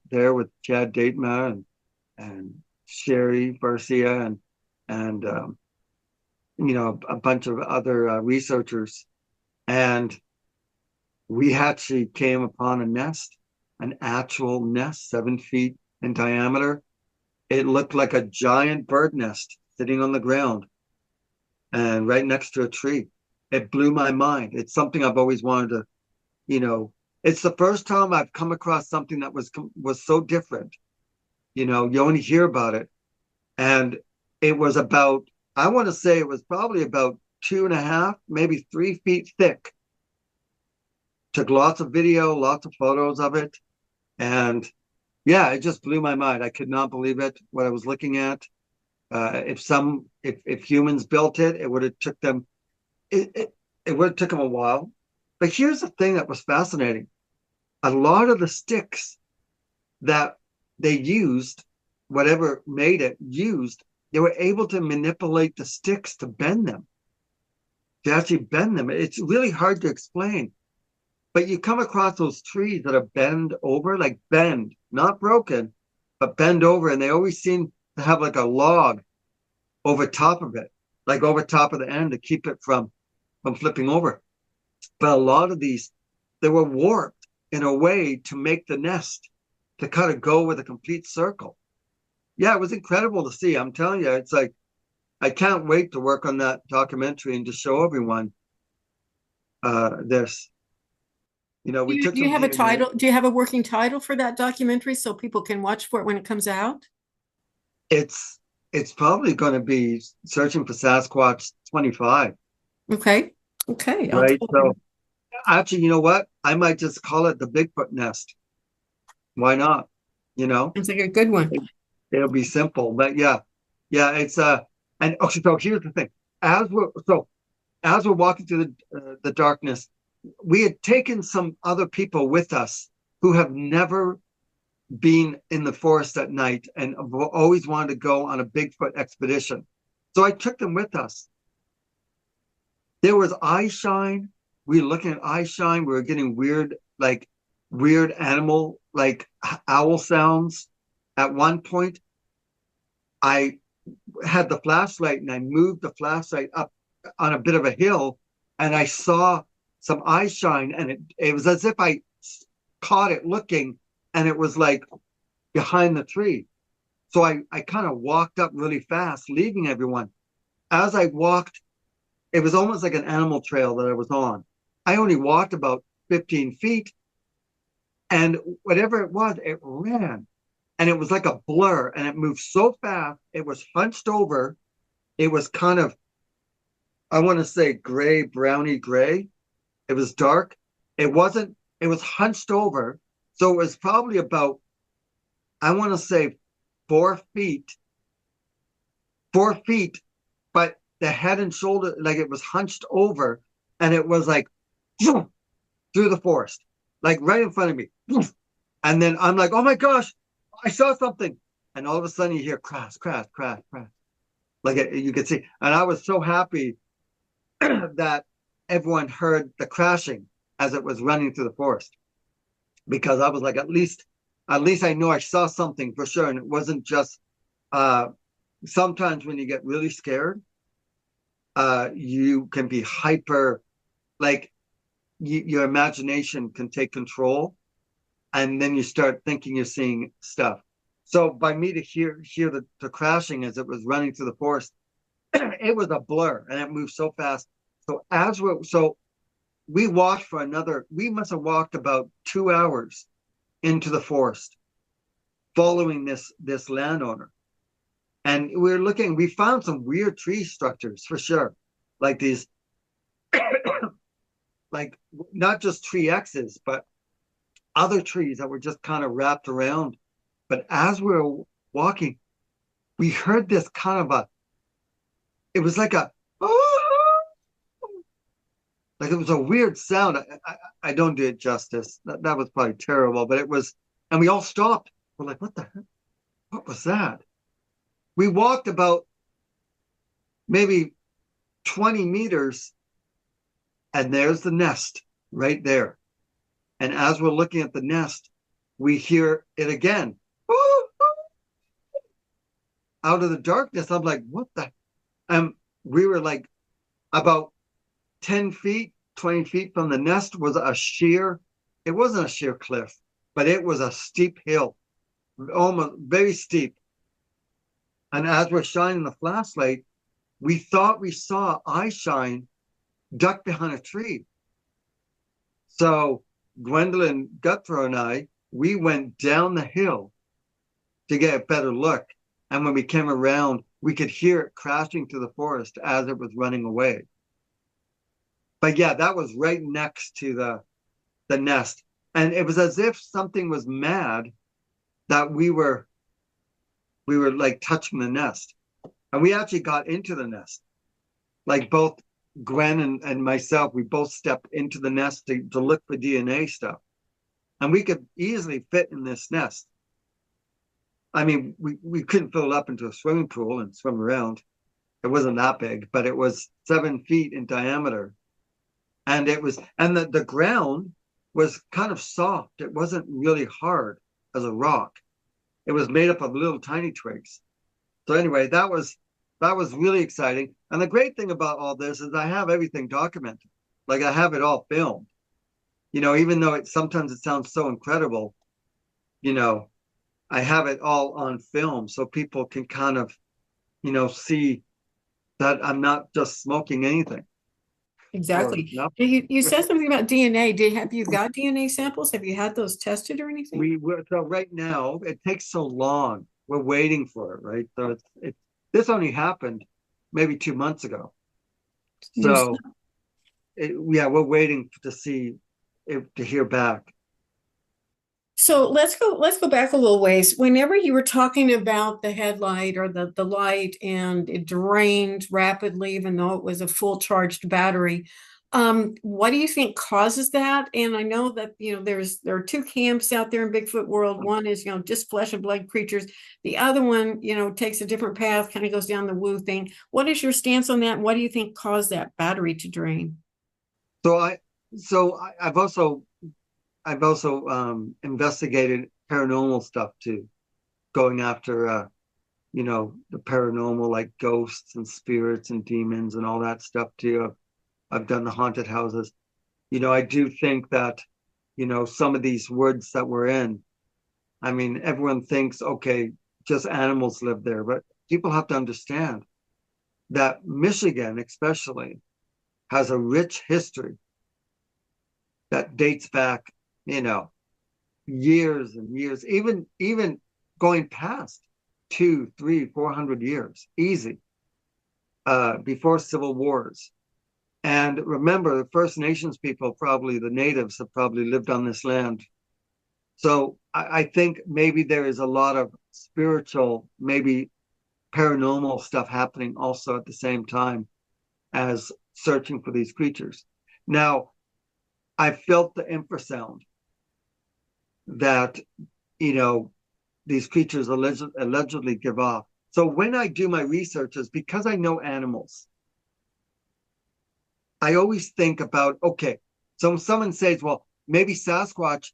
there with Chad Datemer and Sherry Garcia and a bunch of other researchers, and we actually came upon a nest, an actual nest, 7 feet in diameter. It looked like a giant bird nest sitting on the ground and right next to a tree. It blew my mind. It's something I've always wanted to, you know, it's the first time I've come across something that was so different. You only hear about it. And it was about, I want to say it was probably about 2.5, maybe 3 feet thick. Took lots of video, lots of photos of it. And yeah, it just blew my mind. I could not believe it, what I was looking at. If humans built it, it would have took them it would have took them a while. But here's the thing that was fascinating. A lot of the sticks that they used, whatever made it used, they were able to manipulate the sticks to bend them, to actually bend them. It's really hard to explain. But you come across those trees that are bend over, like bend, not broken, but bend over, and they always seem to have like a log over top of it, like over top of the end to keep it from flipping over. But a lot of these, they were warped in a way to make the nest to kind of go with a complete circle. Yeah, it was incredible to see. I'm telling you, it's like I can't wait to work on that documentary and to show everyone this. Do We took you some have a DNA. title? Do you have a working title for that documentary so people can watch for it when it comes out? It's it's probably going to be Searching for Sasquatch 25, Okay. Okay. I'll right? tell So them. actually, you know what? I might just call it the Bigfoot Nest. Why not? You know, It's like a good one. it, it'll be simple. But yeah, yeah, it's and okay, so here's the thing. As we're walking through the darkness, we had taken some other people with us who have never been in the forest at night and have always wanted to go on a Bigfoot expedition. So I took them with us. There was eye shine. We were looking at eye shine. We were getting weird, like weird animal, like owl sounds. At one point, I had the flashlight and I moved the flashlight up on a bit of a hill, and I saw some eye shine, and it was as if I caught it looking, and it was like behind the tree. So I kind of walked up really fast, leaving everyone. As I walked, it was almost like an animal trail that I was on. I only walked about 15 feet, and whatever it was, it ran. And it was like a blur, and it moved so fast. It was hunched over. It was kind of, I want to say gray, browny gray. It was dark. It was hunched over. So it was probably about, I want to say 4 feet, 4 feet, but the head and shoulder, like it was hunched over, and it was like through the forest, like right in front of me. And then I'm like, oh my gosh, I saw something. And all of a sudden you hear crash, crash, crash, crash. Like you could see. And I was so happy that everyone heard the crashing as it was running through the forest, because I was like, at least I know I saw something for sure. And it wasn't just, uh, sometimes when you get really scared, you can be hyper, like your imagination can take control, and then you start thinking you're seeing stuff. So by me to hear the crashing as it was running through the forest, it was a blur and it moved so fast. So we walked for another, we must have walked about 2 hours into the forest following this landowner. And we were looking, we found some weird tree structures for sure. Like these, like not just tree X's, but other trees that were just kind of wrapped around. But as we were walking, we heard this kind of it was like like it was a weird sound. I don't do it justice. That was probably terrible, but it was, and we all stopped. We're like, what the heck? What was that? We walked about maybe 20 meters, and there's the nest right there. And as we're looking at the nest, we hear it again. Out of the darkness, I'm like, what the? We were like about 10 feet, 20 feet from the nest was a sheer, it wasn't a sheer cliff, but it was a steep hill, almost very steep. And as we're shining the flashlight, we thought we saw eye shine duck behind a tree. So Gwendolyn Guthrow and I, we went down the hill to get a better look. And when we came around, we could hear it crashing through the forest as it was running away. But yeah, that was right next to the nest. And it was as if something was mad that we were like touching the nest. And we actually got into the nest. Like both Gwen and myself, we both stepped into the nest to look for DNA stuff. And we could easily fit in this nest. I mean, we couldn't fill it up into a swimming pool and swim around. It wasn't that big, but it was 7 feet in diameter. And it was, and the ground was kind of soft. It wasn't really hard as a rock. It was made up of little tiny twigs. So anyway, that was really exciting. And the great thing about all this is I have everything documented. Like I have it all filmed. Even though sometimes it sounds so incredible, I have it all on film so people can kind of, see that I'm not just smoking anything. Or Exactly. no. You said something about DNA. Have you got DNA samples? Have you had those tested or anything? So right now it takes so long. We're waiting for it, right? So this only happened maybe 2 months ago. So yeah, we're waiting to see to hear back. So let's go back a little ways. Whenever you were talking about the headlight or the light and it drained rapidly, even though it was a full charged battery, what do you think causes that? And I know that there are two camps out there in Bigfoot world. One is just flesh and blood creatures. The other one takes a different path, kind of goes down the woo thing. What is your stance on that? What do you think caused that battery to drain? I've also investigated paranormal stuff too, going after the paranormal, like ghosts and spirits and demons and all that stuff too. I've done the haunted houses. I do think that some of these woods that we're in, I mean, everyone thinks, okay, just animals live there, but people have to understand that Michigan especially has a rich history that dates back years and years, even going past 200, 300, 400 years, easy, before civil wars. And remember, the First Nations people, probably the natives, have probably lived on this land. So I think maybe there is a lot of spiritual, maybe paranormal stuff happening also at the same time as searching for these creatures. Now, I felt the infrasound that these creatures allegedly give off. So when I do my researches, because I know animals, I always think about, okay, so someone says, well, maybe Sasquatch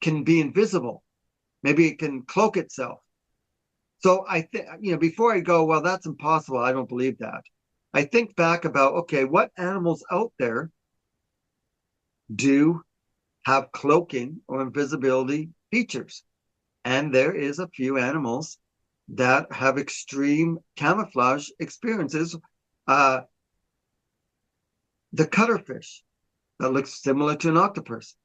can be invisible, maybe it can cloak itself. So I think, before I go, well, that's impossible, I don't believe that, I think back about, okay, what animals out there do have cloaking or invisibility features? And there is a few animals that have extreme camouflage experiences. The cuttlefish, that looks similar to an octopus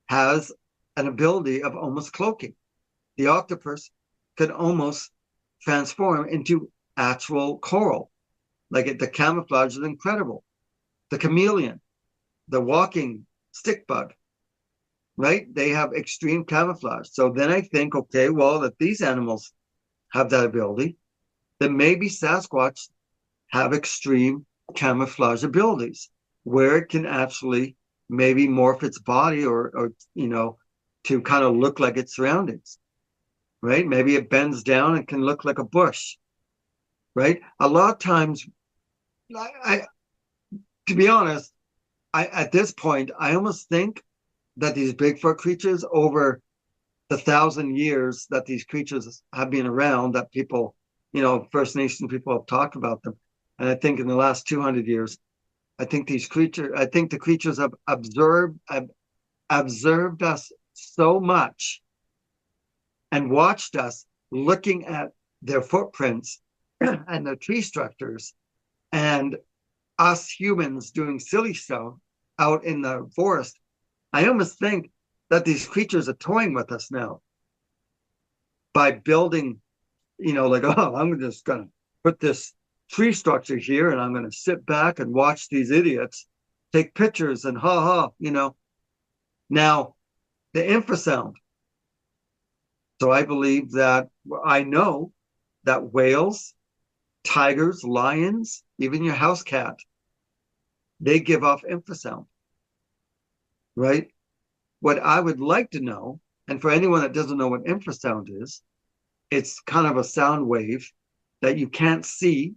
has an ability of almost cloaking. The octopus could almost transform into actual coral. Like the camouflage is incredible. The chameleon, the walking stick bug, right? They have extreme camouflage. So then I think, okay, well, if these animals have that ability, then maybe Sasquatch have extreme camouflage abilities where it can actually maybe morph its body or to kind of look like its surroundings, right? Maybe it bends down and can look like a bush, right? A lot of times, I to be honest, at this point, I almost think that these Bigfoot creatures, over the 1,000 years that these creatures have been around, that people, First Nation people have talked about them, and I think in the last 200 years, I think the creatures have observed us so much and watched us looking at their footprints and their tree structures and us humans doing silly stuff out in the forest. I almost think that these creatures are toying with us now by building, like, oh, I'm just going to put this tree structure here and I'm going to sit back and watch these idiots take pictures and ha ha. Now, the infrasound. So I know that whales, tigers, lions, even your house cat, they give off infrasound, right? What I would like to know, and for anyone that doesn't know what infrasound is, it's kind of a sound wave that you can't see,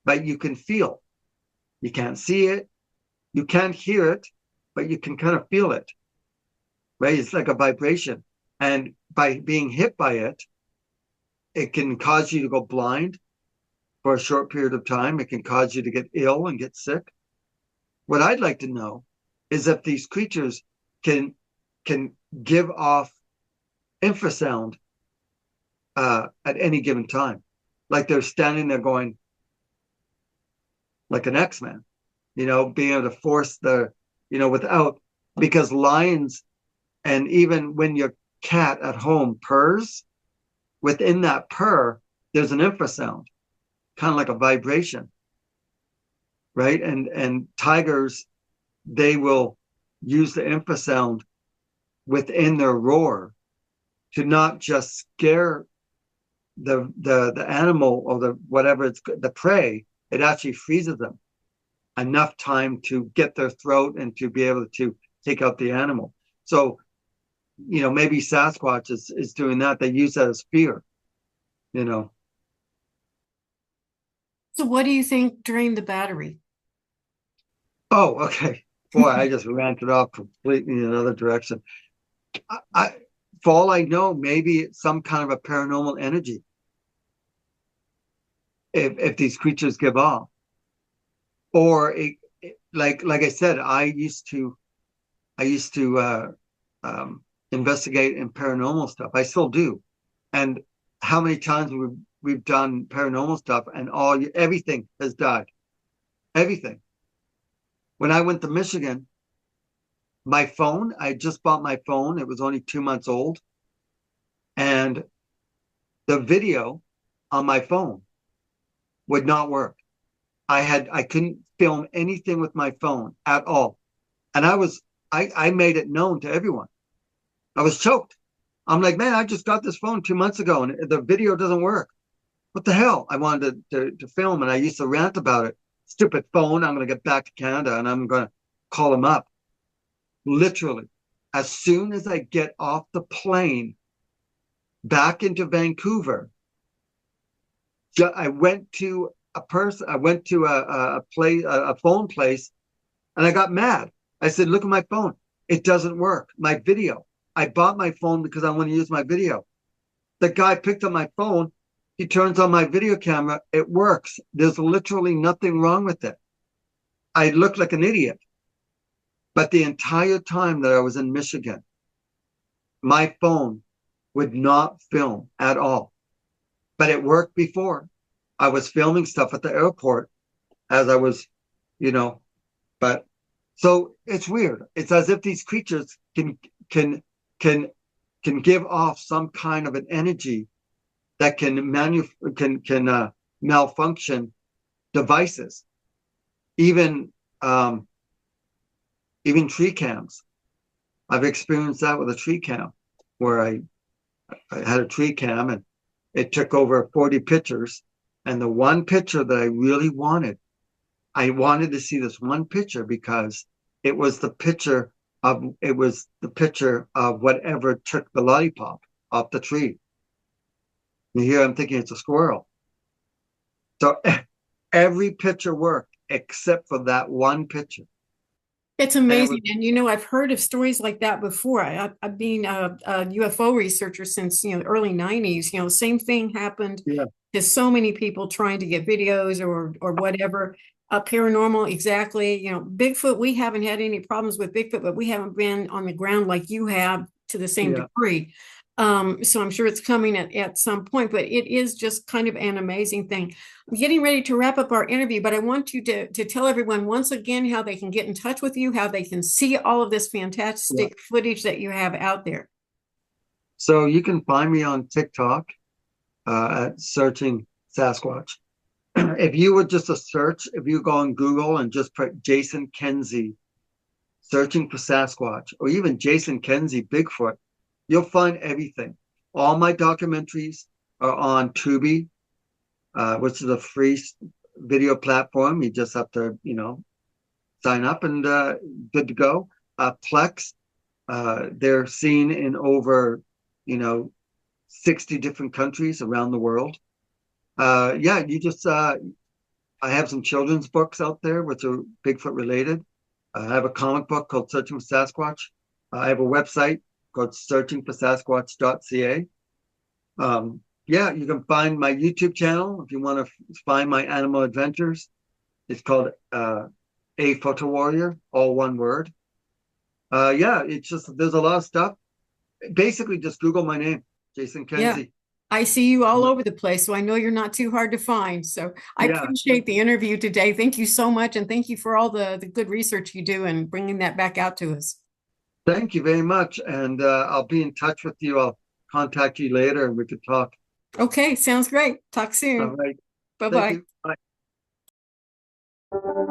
but you can feel. You can't see it, you can't hear it, but you can kind of feel it, right? It's like a vibration. And by being hit by it, it can cause you to go blind for a short period of time. It can cause you to get ill and get sick. What I'd like to know is if these creatures can give off infrasound at any given time, like they're standing there going, like an X-Men, being able to force without, because lions, and even when your cat at home purrs, within that purr, there's an infrasound, kind of like a vibration, right? And tigers, they will use the infrasound within their roar to not just scare the animal or the whatever it's the prey. It actually freezes them enough time to get their throat and to be able to take out the animal. So, maybe Sasquatch is doing that. They use that as fear, you know. So, what do you think drained the battery? Oh, okay. Boy, I just ranted off completely in another direction. I for all I know, maybe it's some kind of a paranormal energy if these creatures give off. Or like I said, I used to investigate in paranormal stuff. I still do. And how many times we've done paranormal stuff and everything has died. Everything. When I went to Michigan, my phone, I just bought my phone. It was only 2 months old. And the video on my phone would not work. I couldn't film anything with my phone at all. And I made it known to everyone. I was choked. I'm like, man, I just got this phone 2 months ago and the video doesn't work. What the hell? I wanted to film, and I used to rant about it. Stupid phone. I'm going to get back to Canada and I'm going to call them up. Literally, as soon as I get off the plane back into Vancouver, I went to a phone place, and I got mad. I said, look at my phone. It doesn't work. My video. I bought my phone because I want to use my video. The guy picked up my phone. He turns on my video camera. It works. There's literally nothing wrong with it. I looked like an idiot. But the entire time that I was in Michigan, my phone would not film at all. But it worked before. I was filming stuff at the airport as I was, but So it's weird. It's as if these creatures can can can give off some kind of an energy that can malfunction devices, even um, even tree cams. I've experienced that with a tree cam, where I had a tree cam and it took over 40 pictures, and the one picture that I wanted to see this one picture because it was the picture of whatever took the lollipop off the tree. And here I'm thinking it's a squirrel. So every picture worked except for that one picture. It's And it was, amazing. And I've heard of stories like that before. I've been a UFO researcher since, the early 90s. Same thing happened yeah, to so many people trying to get videos or whatever. Paranormal, exactly. Bigfoot, we haven't had any problems with Bigfoot, but we haven't been on the ground like you have to the same yeah. degree. So I'm sure it's coming at some point, but it is just kind of an amazing thing. I'm getting ready to wrap up our interview, but I want you to tell everyone once again how they can get in touch with you, how they can see all of this Yeah. fantastic footage that you have out there. So you can find me on TikTok at searching Sasquatch. If you would just a search, if you go on Google and just put Jason Kenzie searching for Sasquatch, or even Jason Kenzie Bigfoot, you'll find everything. All my documentaries are on Tubi, which is a free video platform. You just have to, sign up and good to go. Plex, they're seen in over, you know, 60 different countries around the world. Yeah, I have some children's books out there which are Bigfoot related. I have a comic book called Searching for Sasquatch. I have a website called searchingforsasquatch.ca. Yeah, you can find my YouTube channel if you want to find my animal adventures. It's called A Photo Warrior, all one word. Yeah, it's just there's a lot of stuff. Basically, just Google my name, Jason Yeah. Kenzie. I see you all over the place, so I know you're not too hard to find. So I Yeah, appreciate the interview today. Thank you so much. And thank you for all the good research you do and bringing that back out to us. thank you very much. And I'll be in touch with you. I'll contact you later and we could talk. Okay, sounds great. Talk All soon. right. Thank Bye-bye. you. Bye.